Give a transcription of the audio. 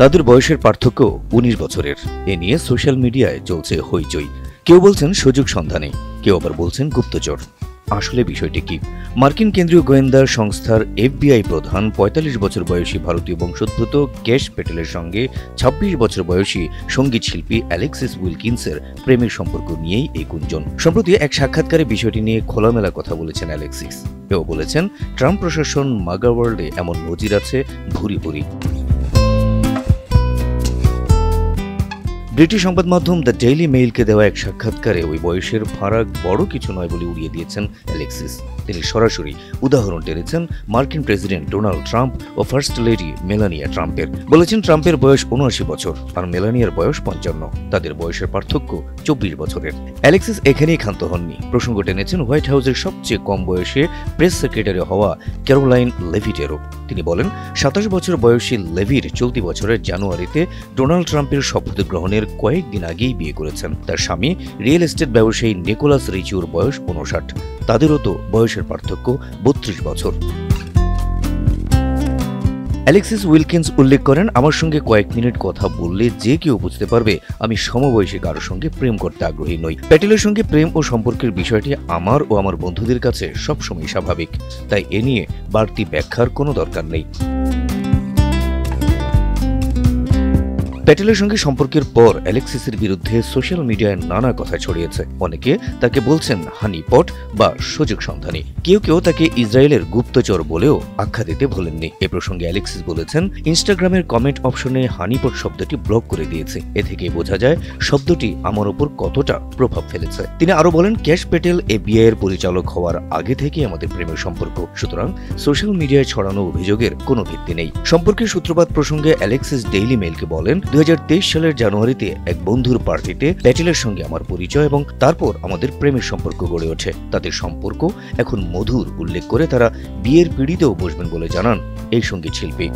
তাদের বয়সের পার্থক্য ১৯ বছরের। এ নিয়ে সোশ্যাল মিডিয়ায় চলছে হইচই। কেউ বলছেন সুযোগ সন্ধানে, কেউ আবার বলছেন গুপ্তচর। আসলে বিষয়টি কি? মার্কিন কেন্দ্রীয় গোয়েন্দা সংস্থার FBI প্রধান ৪৫ বছর বয়সী ভারতীয় বংশোদ্ভূত ক্যাশ প্যাটেলের সঙ্গে ২৬ বছর বয়সী সঙ্গীত শিল্পী অ্যালেক্সিস উইলকিন্সের প্রেমের সম্পর্ক নিয়েই এই গুঞ্জন। সম্প্রতি এক সাক্ষাৎকারে বিষয়টি নিয়ে খোলামেলা কথা বলেছেন অ্যালেক্সিস। কেউ বলেছেন, ট্রাম্প প্রশাসন মাগা ওয়ার্ল্ডে এমন নজির আছে ভুরি ভুরি। ব্রিটিশ সংবাদ মাধ্যম দ্য ডেইলি মেইলকে দেওয়া এক সাক্ষাৎকারে ওই বয়সের ফারাক বড় কিছু নয় বলে উড়িয়ে দিয়েছেন অ্যালেক্সিস। তিনি সরাসরি উদাহরণ টেনেছেন মার্কিন প্রেসিডেন্ট ডোনাল্ড ট্রাম্প ও ফার্স্ট লেডি মেলানিয়া ট্রাম্পের। বলেছেন, ট্রাম্পের বয়স ৭৯ বছর আর মেলানিয়ার বয়স ৫৫। তাদের বয়সের পার্থক্য ২৪ বছরের। অ্যালেক্সিস এখানেই ক্ষান্ত হননি। প্রসঙ্গ টেনেছেন হোয়াইট হাউসের সবচেয়ে কম বয়সে প্রেস সেক্রেটারি হওয়া ক্যারোলাইন লেভিটেরও। তিনি বলেন, ২৭ বছর বয়সী লেভির চলতি বছরের জানুয়ারিতে ডোনাল্ড ট্রাম্পের শপথ গ্রহণের কয়েকদিন আগেই বিয়ে করেছেন। তার স্বামী রিয়েল এস্টেট ব্যবসায়ী নিকোলাস রিচিউর বয়স ৫৯। তাদেরও তো বয়সের পার্থক্য ৩২ বছর। অ্যালেক্সিস উইলকিন্স উল্লেখ করেন, আমার সঙ্গে কয়েক মিনিট কথা বললে যে কেউ বুঝতে পারবে আমি সমবয়সী কারোর সঙ্গে প্রেম করতে আগ্রহী নই। প্যাটেলের সঙ্গে প্রেম ও সম্পর্কের বিষয়টি আমার ও আমার বন্ধুদের কাছে সবসময় স্বাভাবিক, তাই এ নিয়ে বাড়তি ব্যাখ্যার কোনো দরকার নেই। প্যাটেলের সঙ্গে সম্পর্কের পর অ্যালেক্সিসের বিরুদ্ধে সোশ্যাল মিডিয়ায় নানা কথা ছড়িয়েছে। অনেকে তাকে বলছেন হানিপট বা সুযোগ সন্ধানী। কেউ কেউ তাকে ইসরায়েলের গুপ্তচর বলেও আখ্যা দিতে ভোলেননি। এ প্রসঙ্গে অ্যালেক্সিস বলেছেন, ইনস্টাগ্রামের কমেন্ট অপশনে হানিপট শব্দটি ব্লক করে দিয়েছে। এ থেকে বোঝা যায় শব্দটি আমার উপর কতটা প্রভাব ফেলেছে। তিনি আরো বলেন, ক্যাশ প্যাটেল FBI এর পরিচালক হওয়ার আগে থেকেই আমাদের প্রেমের সম্পর্ক, সুতরাং সোশ্যাল মিডিয়ায় ছড়ানো অভিযোগের কোনো ভিত্তি নেই। সম্পর্কের সূত্রপাত প্রসঙ্গে অ্যালেক্সিস ডেইলি মেইলকে বলেন, ২০২৩ সালের জানুয়ারিতে এক বন্ধুর পার্টিতে প্যাটেলের সঙ্গে আমার পরিচয় এবং তারপর আমাদের প্রেমের সম্পর্ক গড়ে ওঠে। তাদের সম্পর্ক এখন মধুর। উল্লেখ করে তারা বিয়ের পিঁড়িতেও বসবেন বলে জানান এই সঙ্গীত শিল্পী।